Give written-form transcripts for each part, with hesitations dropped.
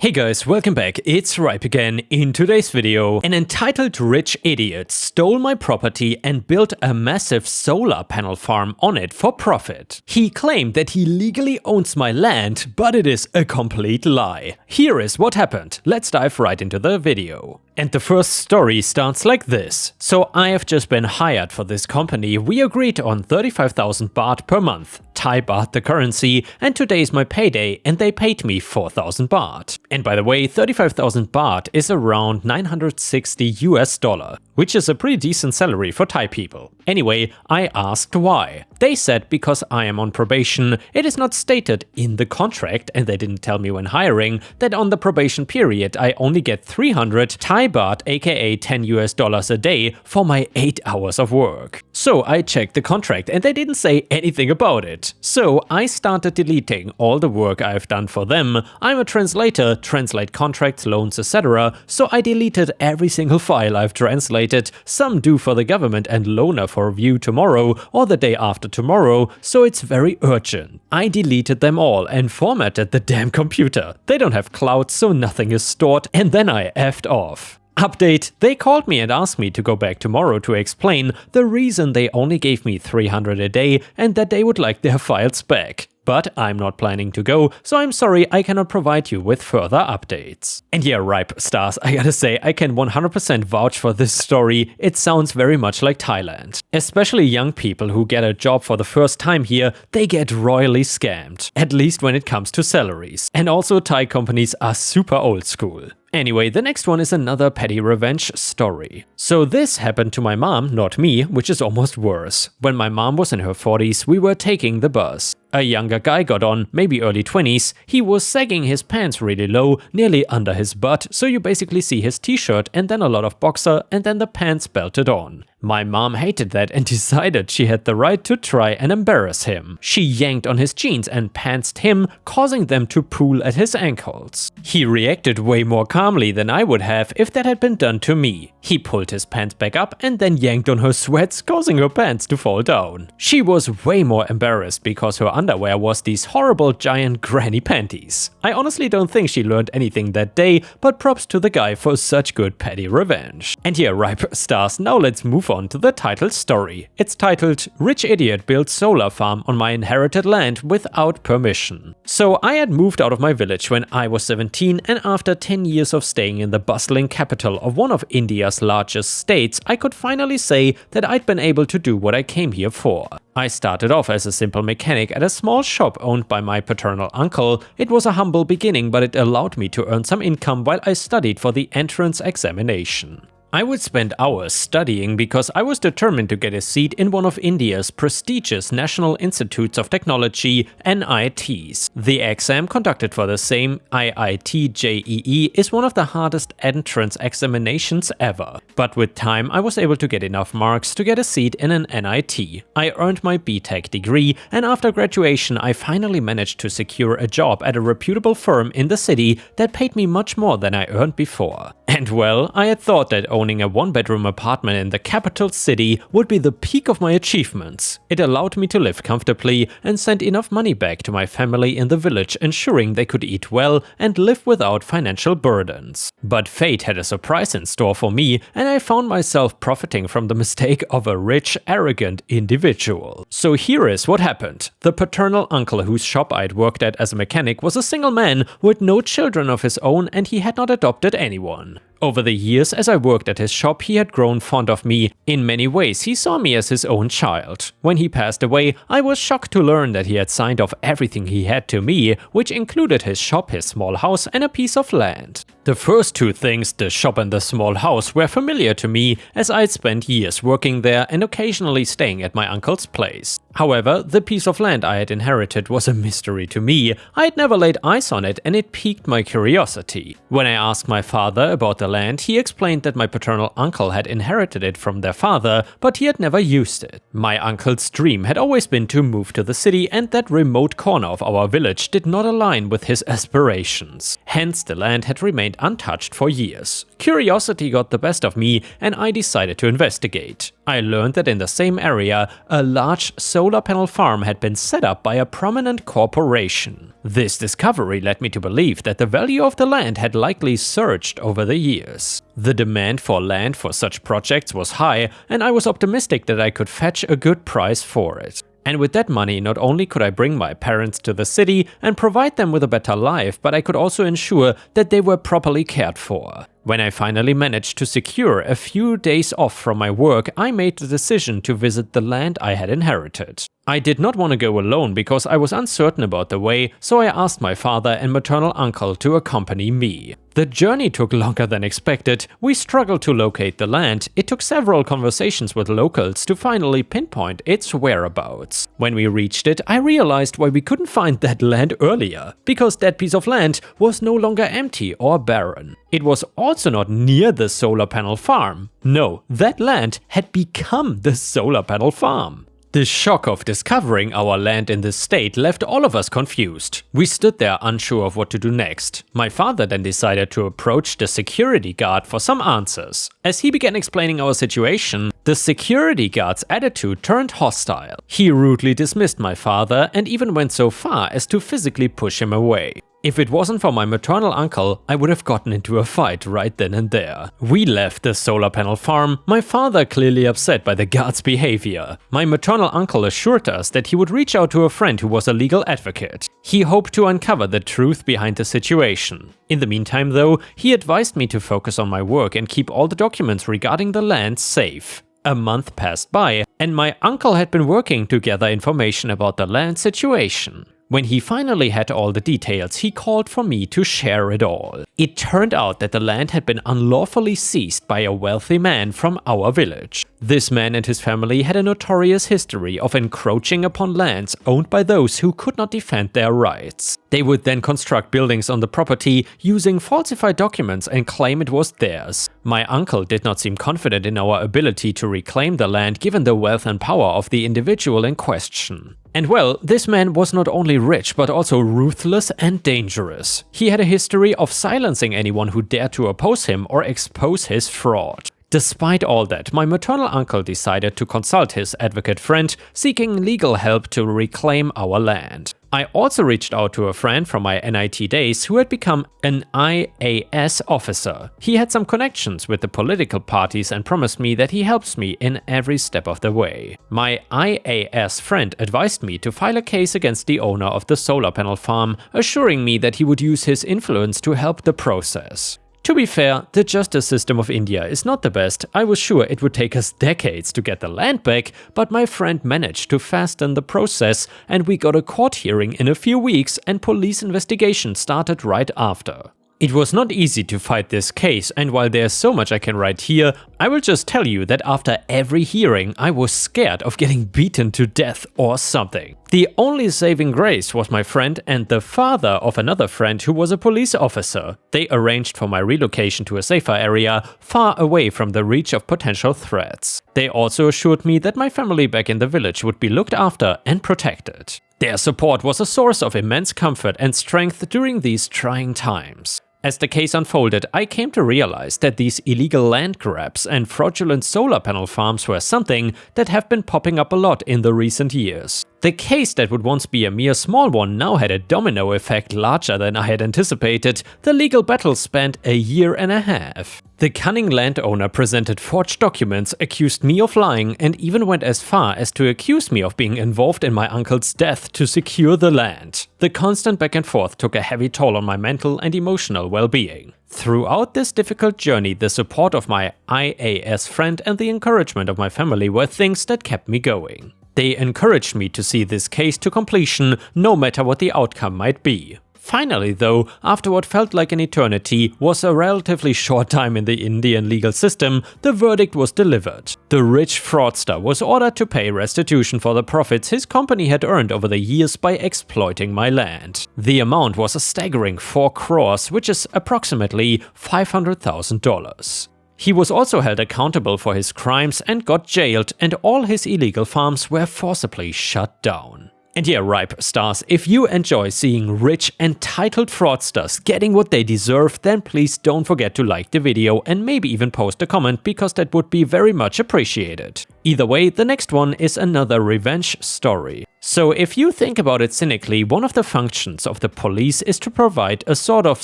Hey guys, welcome back, it's Ripe again. In today's video, an entitled rich idiot stole my property and built a massive solar panel farm on it for profit. He claimed that he legally owns my land, but it is a complete lie. Here is what happened, let's dive right into the video. And the first story starts like this. So I have just been hired for this company. We agreed on 35,000 baht per month, Thai baht the currency, and today is my payday and they paid me 4,000 baht. And by the way, 35,000 baht is around $960, which is a pretty decent salary for Thai people. Anyway, I asked why. They said because I am on probation. It is not stated in the contract, and they didn't tell me when hiring, that on the probation period I only get 300 Thai baht, aka $10 a day, for my 8 hours of work. So I checked the contract and they didn't say anything about it. So I started deleting all the work I've done for them. I'm a translator, translate contracts, loans, etc. So I deleted every single file I've translated, some due for the government and loaner for review tomorrow or the day after tomorrow, so it's very urgent. I deleted them all and formatted the damn computer. They don't have cloud, so nothing is stored, and then I effed off. Update, they called me and asked me to go back tomorrow to explain the reason they only gave me 300 a day and that they would like their files back. But I'm not planning to go, so I'm sorry I cannot provide you with further updates. And yeah, Ripe Stars, I gotta say, I can 100% vouch for this story. It sounds very much like Thailand. Especially young people who get a job for the first time here, they get royally scammed. At least when it comes to salaries. And also Thai companies are super old school. Anyway, the next one is another petty revenge story. So this happened to my mom, not me, which is almost worse. When my mom was in her 40s, we were taking the bus. A younger guy got on, maybe early 20s. He was sagging his pants really low, nearly under his butt, so you basically see his t-shirt and then a lot of boxer and then the pants belted on. My mom hated that and decided she had the right to try and embarrass him. She yanked on his jeans and pantsed him, causing them to pool at his ankles. He reacted way more calmly than I would have if that had been done to me. He pulled his pants back up and then yanked on her sweats, causing her pants to fall down. She was way more embarrassed because her underwear was these horrible giant granny panties. I honestly don't think she learned anything that day, but props to the guy for such good petty revenge. And yeah, Ripe Stars, now let's move on to the title story. It's titled, Rich Idiot Built Solar Farm on My Inherited Land Without Permission. So I had moved out of my village when I was 17, and after 10 years of staying in the bustling capital of one of India's largest states, I could finally say that I'd been able to do what I came here for. I started off as a simple mechanic at a small shop owned by my paternal uncle. It was a humble beginning, but it allowed me to earn some income while I studied for the entrance examination. I would spend hours studying because I was determined to get a seat in one of India's prestigious National Institutes of Technology, NITs. The exam conducted for the same, IIT JEE, is one of the hardest entrance examinations ever. But with time I was able to get enough marks to get a seat in an NIT. I earned my BTech degree, and after graduation I finally managed to secure a job at a reputable firm in the city that paid me much more than I earned before. And well, I had thought that owning a one-bedroom apartment in the capital city would be the peak of my achievements. It allowed me to live comfortably and send enough money back to my family in the village, ensuring they could eat well and live without financial burdens. But fate had a surprise in store for me, and I found myself profiting from the mistake of a rich, arrogant individual. So here is what happened. The paternal uncle whose shop I'd worked at as a mechanic was a single man with no children of his own, and he had not adopted anyone. Over the years, as I worked at his shop, he had grown fond of me. In many ways, he saw me as his own child. When he passed away, I was shocked to learn that he had signed off everything he had to me, which included his shop, his small house, and a piece of land. The first two things, the shop and the small house, were familiar to me as I'd spent years working there and occasionally staying at my uncle's place. However, the piece of land I had inherited was a mystery to me. I had never laid eyes on it and it piqued my curiosity. When I asked my father about the land, he explained that my paternal uncle had inherited it from their father, but he had never used it. My uncle's dream had always been to move to the city, and that remote corner of our village did not align with his aspirations. Hence, the land had remained remained untouched for years. Curiosity got the best of me and I decided to investigate. I learned that in the same area, a large solar panel farm had been set up by a prominent corporation. This discovery led me to believe that the value of the land had likely surged over the years. The demand for land for such projects was high, and I was optimistic that I could fetch a good price for it. And with that money, not only could I bring my parents to the city and provide them with a better life, but I could also ensure that they were properly cared for. When I finally managed to secure a few days off from my work, I made the decision to visit the land I had inherited. I did not want to go alone because I was uncertain about the way, so I asked my father and maternal uncle to accompany me. The journey took longer than expected. We struggled to locate the land. It took several conversations with locals to finally pinpoint its whereabouts. When we reached it, I realized why we couldn't find that land earlier. Because that piece of land was no longer empty or barren. It was also not near the solar panel farm. No, that land had become the solar panel farm. The shock of discovering our land in this state left all of us confused. We stood there unsure of what to do next. My father then decided to approach the security guard for some answers. As he began explaining our situation, the security guard's attitude turned hostile. He rudely dismissed my father and even went so far as to physically push him away. If it wasn't for my maternal uncle, I would have gotten into a fight right then and there. We left the solar panel farm, my father clearly upset by the guard's behavior. My maternal uncle assured us that he would reach out to a friend who was a legal advocate. He hoped to uncover the truth behind the situation. In the meantime though, he advised me to focus on my work and keep all the documents regarding the land safe. A month passed by, and my uncle had been working to gather information about the land situation. When he finally had all the details, he called for me to share it all. It turned out that the land had been unlawfully seized by a wealthy man from our village. This man and his family had a notorious history of encroaching upon lands owned by those who could not defend their rights. They would then construct buildings on the property using falsified documents and claim it was theirs. My uncle did not seem confident in our ability to reclaim the land given the wealth and power of the individual in question. And well, this man was not only rich but also ruthless and dangerous. He had a history of silencing anyone who dared to oppose him or expose his fraud. Despite all that, my maternal uncle decided to consult his advocate friend, seeking legal help to reclaim our land. I also reached out to a friend from my NIT days who had become an IAS officer. He had some connections with the political parties and promised me that he helps me in every step of the way. My IAS friend advised me to file a case against the owner of the solar panel farm, assuring me that he would use his influence to help the process. To be fair, the justice system of India is not the best. I was sure it would take us decades to get the land back, but my friend managed to fasten the process and we got a court hearing in a few weeks and police investigation started right after. It was not easy to fight this case, and while there's so much I can write here, I will just tell you that after every hearing I was scared of getting beaten to death or something. The only saving grace was my friend and the father of another friend who was a police officer. They arranged for my relocation to a safer area, far away from the reach of potential threats. They also assured me that my family back in the village would be looked after and protected. Their support was a source of immense comfort and strength during these trying times. As the case unfolded, I came to realize that these illegal land grabs and fraudulent solar panel farms were something that have been popping up a lot in the recent years. The case that would once be a mere small one now had a domino effect larger than I had anticipated. The legal battle spanned a year and a half. The cunning landowner presented forged documents, accused me of lying, and even went as far as to accuse me of being involved in my uncle's death to secure the land. The constant back and forth took a heavy toll on my mental and emotional well-being. Throughout this difficult journey, the support of my IAS friend and the encouragement of my family were things that kept me going. They encouraged me to see this case to completion, no matter what the outcome might be. Finally though, after what felt like an eternity was a relatively short time in the Indian legal system, the verdict was delivered. The rich fraudster was ordered to pay restitution for the profits his company had earned over the years by exploiting my land. The amount was a staggering 4 crores, which is approximately $500,000. He was also held accountable for his crimes and got jailed, and all his illegal farms were forcibly shut down. And yeah, Ripe stars, if you enjoy seeing rich, entitled fraudsters getting what they deserve, then please don't forget to like the video and maybe even post a comment, because that would be very much appreciated. Either way, the next one is another revenge story. So if you think about it cynically, one of the functions of the police is to provide a sort of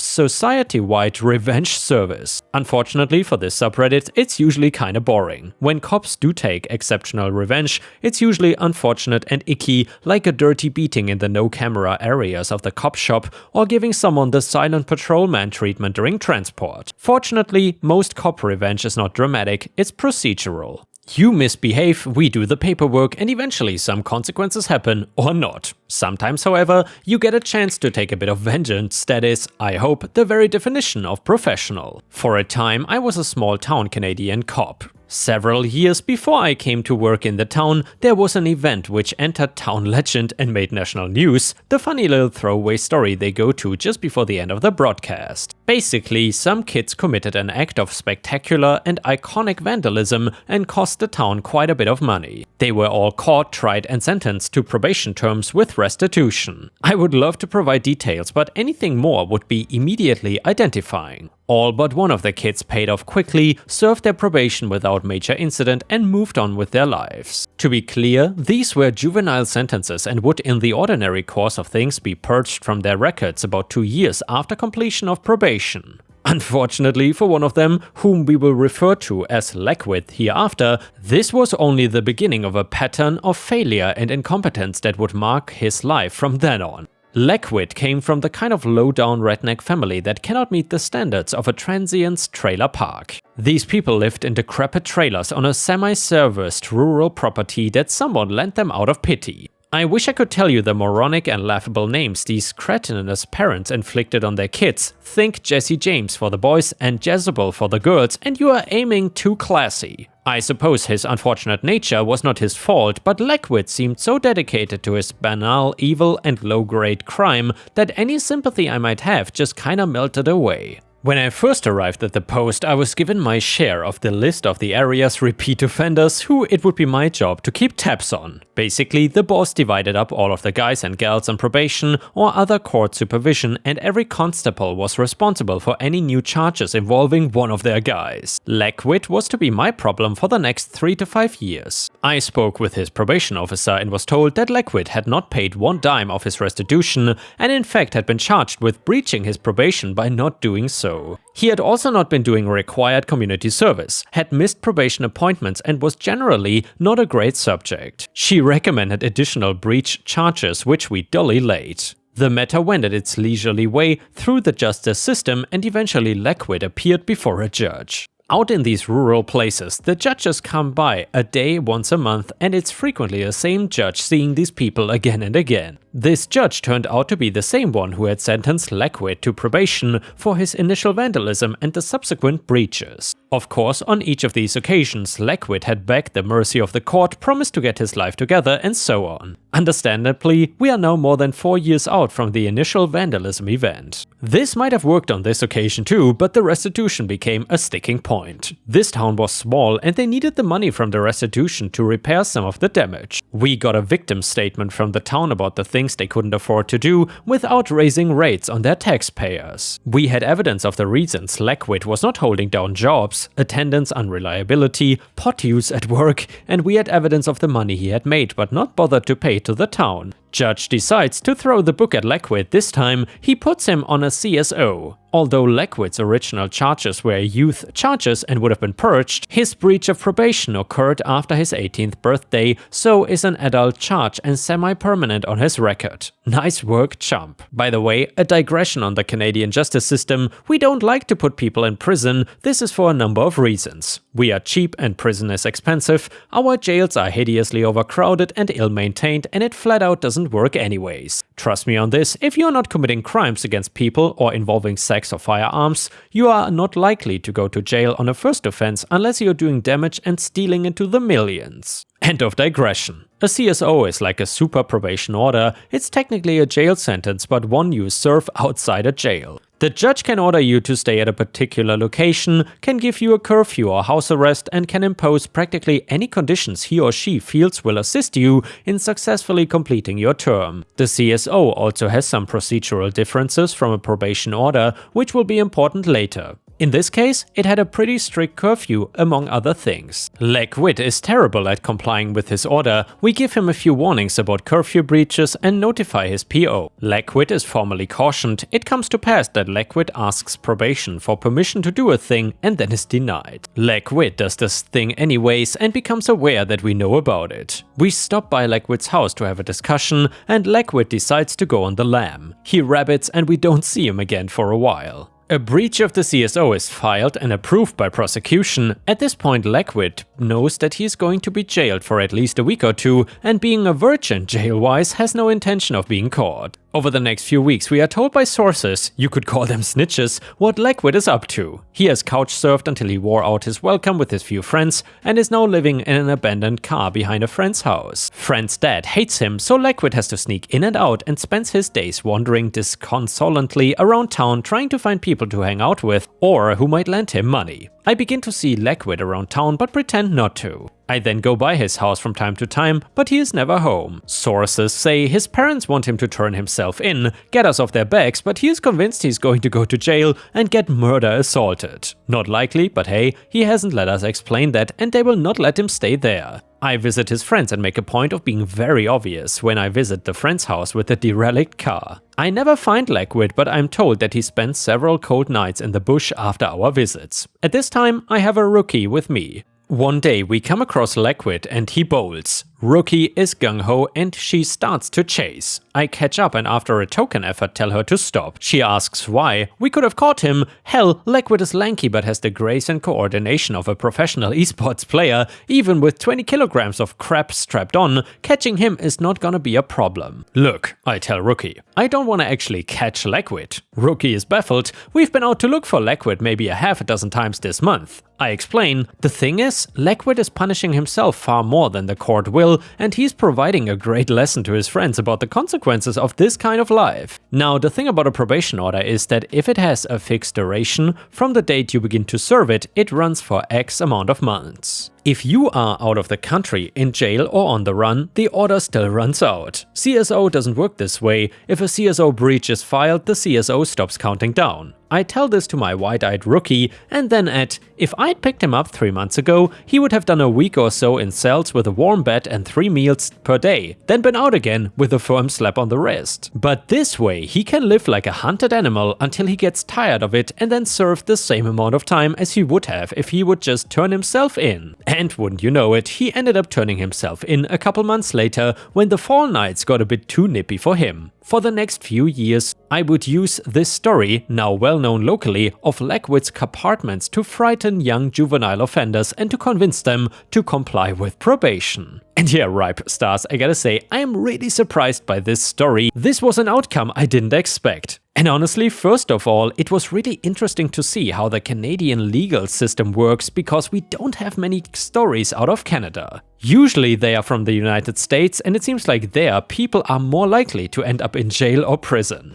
society-wide revenge service. Unfortunately for this subreddit, it's usually kinda boring. When cops do take exceptional revenge, it's usually unfortunate and icky, like a dirty beating in the no-camera areas of the cop shop, or giving someone the silent patrolman treatment during transport. Fortunately, most cop revenge is not dramatic, it's procedural. You misbehave, we do the paperwork, and eventually some consequences happen, or not. Sometimes, however, you get a chance to take a bit of vengeance, that is, I hope, the very definition of professional. For a time, I was a small-town Canadian cop. Several years before I came to work in the town, there was an event which entered town legend and made national news, the funny little throwaway story they go to just before the end of the broadcast. Basically, some kids committed an act of spectacular and iconic vandalism and cost the town quite a bit of money. They were all caught, tried and sentenced to probation terms with restitution. I would love to provide details, but anything more would be immediately identifying. All but one of the kids paid off quickly, served their probation without major incident and moved on with their lives. To be clear, these were juvenile sentences and would in the ordinary course of things be purged from their records about 2 years after completion of probation. Unfortunately for one of them, whom we will refer to as Leckwith hereafter, this was only the beginning of a pattern of failure and incompetence that would mark his life from then on. Leckwith came from the kind of low-down redneck family that cannot meet the standards of a transient's trailer park. These people lived in decrepit trailers on a semi-serviced rural property that someone lent them out of pity. I wish I could tell you the moronic and laughable names these cretinous parents inflicted on their kids. Think Jesse James for the boys and Jezebel for the girls, and you are aiming too classy. I suppose his unfortunate nature was not his fault, but Leckwith seemed so dedicated to his banal evil and low-grade crime that any sympathy I might have just kinda melted away. When I first arrived at the post, I was given my share of the list of the area's repeat offenders who it would be my job to keep tabs on. Basically, the boss divided up all of the guys and gals on probation or other court supervision, and every constable was responsible for any new charges involving one of their guys. Leckwith was to be my problem for the next 3 to 5 years. I spoke with his probation officer and was told that Leckwith had not paid 1 dime of his restitution and in fact had been charged with breaching his probation by not doing so. He had also not been doing required community service, had missed probation appointments and was generally not a great subject. She recommended additional breach charges, which we dully laid. The matter went at its leisurely way through the justice system and eventually Leckwith appeared before a judge. Out in these rural places, the judges come by a day once a month, and it's frequently the same judge seeing these people again and again. This judge turned out to be the same one who had sentenced Leckwith to probation for his initial vandalism and the subsequent breaches. Of course, on each of these occasions, Leckwith had begged the mercy of the court, promised to get his life together, and so on. Understandably, we are now more than 4 years out from the initial vandalism event. This might have worked on this occasion too, but the restitution became a sticking point. This town was small and they needed the money from the restitution to repair some of the damage. We got a victim statement from the town about the things they couldn't afford to do without raising rates on their taxpayers. We had evidence of the reasons Leckwith was not holding down jobs, attendance unreliability, pot use at work, and we had evidence of the money he had made but not bothered to pay to the town. Judge decides to throw the book at Leckwith this time. He puts him on a CSO. Although Leckwith's original charges were youth charges and would have been purged, his breach of probation occurred after his 18th birthday, so is an adult charge and semi-permanent on his record. Nice work, chump. By the way, a digression on the Canadian justice system, we don't like to put people in prison. This is for a number of reasons. We are cheap and prison is expensive, our jails are hideously overcrowded and ill-maintained, and it flat out doesn't work anyways. Trust me on this, if you're not committing crimes against people or involving sex or firearms, you are not likely to go to jail on a first offense unless you're doing damage and stealing into the millions. End of digression. A CSO is like a super probation order. It's technically a jail sentence, but one you serve outside a jail. The judge can order you to stay at a particular location, can give you a curfew or house arrest, and can impose practically any conditions he or she feels will assist you in successfully completing your term. The CSO also has some procedural differences from a probation order, which will be important later. In this case, it had a pretty strict curfew, among other things. Leckwit is terrible at complying with his order. We give him a few warnings about curfew breaches and notify his PO. Leckwit is formally cautioned. It comes to pass that Leckwit asks probation for permission to do a thing and then is denied. Leckwit does this thing anyways and becomes aware that we know about it. We stop by Leckwit's house to have a discussion, and Leckwit decides to go on the lam. He rabbits and we don't see him again for a while. A breach of the CSO is filed and approved by prosecution. At this point, Leckwit knows that he is going to be jailed for at least a week or two, and being a virgin jail-wise has no intention of being caught. Over the next few weeks, we are told by sources, you could call them snitches, what Leckwit is up to. He has couch surfed until he wore out his welcome with his few friends and is now living in an abandoned car behind a friend's house. Friend's dad hates him, so Leckwit has to sneak in and out and spends his days wandering disconsolately around town trying to find people to hang out with or who might lend him money. I begin to see Leckwit around town but pretend not to. I then go by his house from time to time, but he is never home. Sources say his parents want him to turn himself in, get us off their backs, but he is convinced he's going to go to jail and get murder assaulted. Not likely, but hey, he hasn't let us explain that and they will not let him stay there. I visit his friends and make a point of being very obvious when I visit the friend's house with the derelict car. I never find Leckwit, but I'm told that he spent several cold nights in the bush after our visits. At this time, I have a rookie with me. One day we come across Leckwit and he bolts. Rookie is gung-ho and she starts to chase. I catch up and after a token effort tell her to stop. She asks why. We could have caught him. Hell, Leckwit is lanky but has the grace and coordination of a professional esports player. Even with 20 kilograms of crap strapped on, catching him is not gonna be a problem. Look, I tell Rookie, I don't wanna actually catch Leckwit. Rookie is baffled. We've been out to look for Leckwit maybe a half a dozen times this month. I explain, the thing is, Leckwit is punishing himself far more than the court will, and he's providing a great lesson to his friends about the consequences of this kind of life. Now, the thing about a probation order is that if it has a fixed duration, from the date you begin to serve it, it runs for X amount of months. If you are out of the country, in jail or on the run, the order still runs out. CSO doesn't work this way. If a CSO breach is filed, the CSO stops counting down. I tell this to my wide-eyed rookie and then add, if I'd picked him up 3 months ago, he would have done a week or so in cells with a warm bed and 3 meals per day, then been out again with a firm slap on the wrist. But this way, he can live like a hunted animal until he gets tired of it and then serve the same amount of time as he would have if he would just turn himself in. And wouldn't you know it, he ended up turning himself in a couple months later when the fall nights got a bit too nippy for him. For the next few years, I would use this story, now well known locally, of Leckwit's compartments to frighten young juvenile offenders and to convince them to comply with probation. And yeah, Ripe Stars, I gotta say, I am really surprised by this story. This was an outcome I didn't expect. And honestly, first of all, it was really interesting to see how the Canadian legal system works because we don't have many stories out of Canada. Usually they are from the United States and it seems like there people are more likely to end up in jail or prison.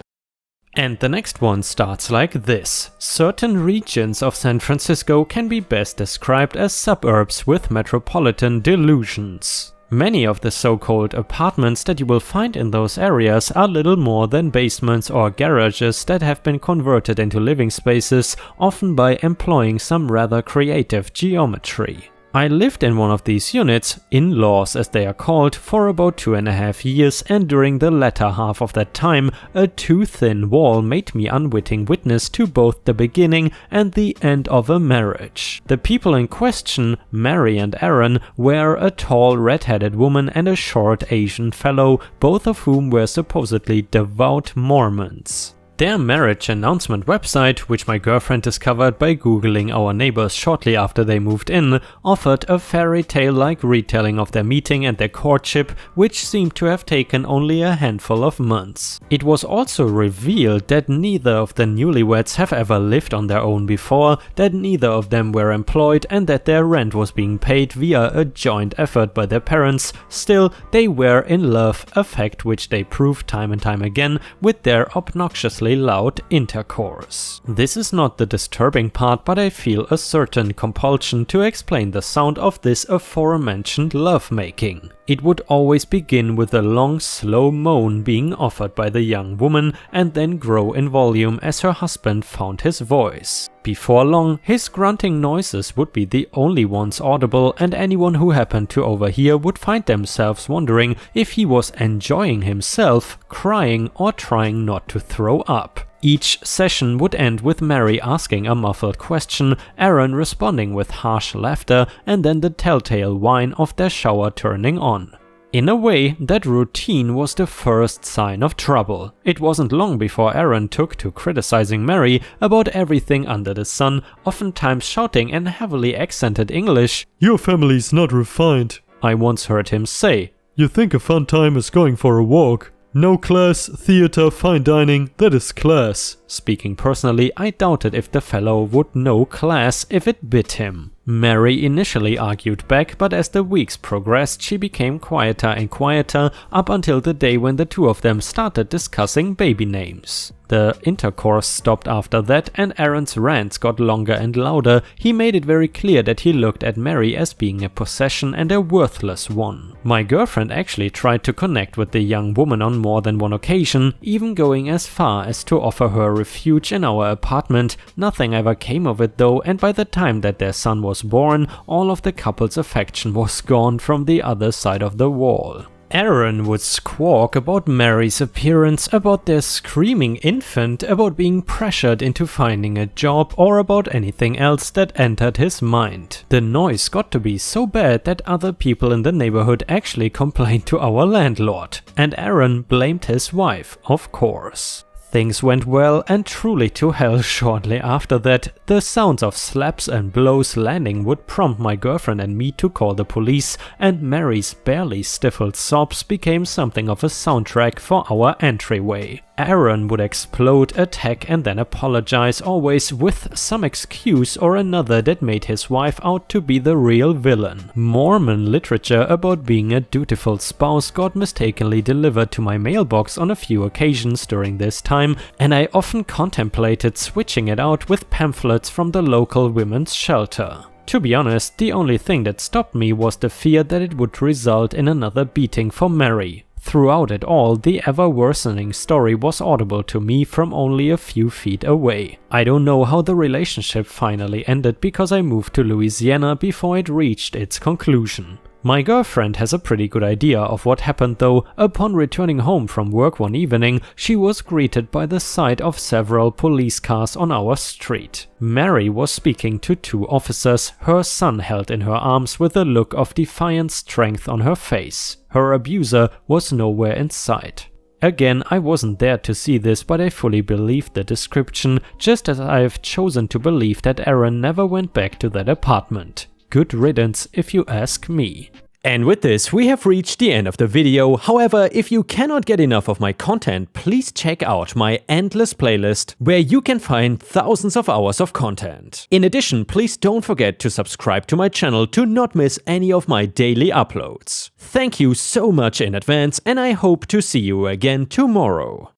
And the next one starts like this. Certain regions of San Francisco can be best described as suburbs with metropolitan delusions. Many of the so-called apartments that you will find in those areas are little more than basements or garages that have been converted into living spaces, often by employing some rather creative geometry. I lived in one of these units, in-laws as they are called, for about 2.5 years, and during the latter half of that time, a too thin wall made me unwitting witness to both the beginning and the end of a marriage. The people in question, Mary and Aaron, were a tall red-headed woman and a short Asian fellow, both of whom were supposedly devout Mormons. Their marriage announcement website, which my girlfriend discovered by googling our neighbors shortly after they moved in, offered a fairy tale-like retelling of their meeting and their courtship, which seemed to have taken only a handful of months. It was also revealed that neither of the newlyweds have ever lived on their own before, that neither of them were employed, and that their rent was being paid via a joint effort by their parents. Still, they were in love, a fact which they proved time and time again with their obnoxiously extremely loud intercourse. This is not the disturbing part, but I feel a certain compulsion to explain the sound of this aforementioned lovemaking. It would always begin with a long, slow moan being offered by the young woman and then grow in volume as her husband found his voice. Before long, his grunting noises would be the only ones audible, and anyone who happened to overhear would find themselves wondering if he was enjoying himself, crying, or trying not to throw up. Each session would end with Mary asking a muffled question, Aaron responding with harsh laughter, and then the telltale whine of their shower turning on. In a way, that routine was the first sign of trouble. It wasn't long before Aaron took to criticizing Mary about everything under the sun, oftentimes shouting in heavily accented English, "Your family's not refined." I once heard him say, "You think a fun time is going for a walk? No class, theater, fine dining, that is class." Speaking personally, I doubted if the fellow would know class if it bit him. Mary initially argued back, but as the weeks progressed, she became quieter and quieter up until the day when the two of them started discussing baby names. The intercourse stopped after that, and Aaron's rants got longer and louder. He made it very clear that he looked at Mary as being a possession and a worthless one. My girlfriend actually tried to connect with the young woman on more than one occasion, even going as far as to offer her refuge in our apartment. Nothing ever came of it though, and by the time that their son was born, all of the couple's affection was gone from the other side of the wall. Aaron would squawk about Mary's appearance, about their screaming infant, about being pressured into finding a job, or about anything else that entered his mind. The noise got to be so bad that other people in the neighborhood actually complained to our landlord. And Aaron blamed his wife, of course. Things went well and truly to hell shortly after that. The sounds of slaps and blows landing would prompt my girlfriend and me to call the police, and Mary's barely stifled sobs became something of a soundtrack for our entryway. Aaron would explode, attack, and then apologize, always with some excuse or another that made his wife out to be the real villain. Mormon literature about being a dutiful spouse got mistakenly delivered to my mailbox on a few occasions during this time, and I often contemplated switching it out with pamphlets from the local women's shelter. To be honest, the only thing that stopped me was the fear that it would result in another beating for Mary. Throughout it all, the ever-worsening story was audible to me from only a few feet away. I don't know how the relationship finally ended because I moved to Louisiana before it reached its conclusion. My girlfriend has a pretty good idea of what happened though. Upon returning home from work one evening, she was greeted by the sight of several police cars on our street. Mary was speaking to two officers, her son held in her arms with a look of defiant strength on her face. Her abuser was nowhere in sight. Again, I wasn't there to see this, but I fully believed the description, just as I have chosen to believe that Aaron never went back to that apartment. Good riddance, if you ask me. And with this, we have reached the end of the video. However, if you cannot get enough of my content, please check out my endless playlist, where you can find thousands of hours of content. In addition, please don't forget to subscribe to my channel to not miss any of my daily uploads. Thank you so much in advance, and I hope to see you again tomorrow.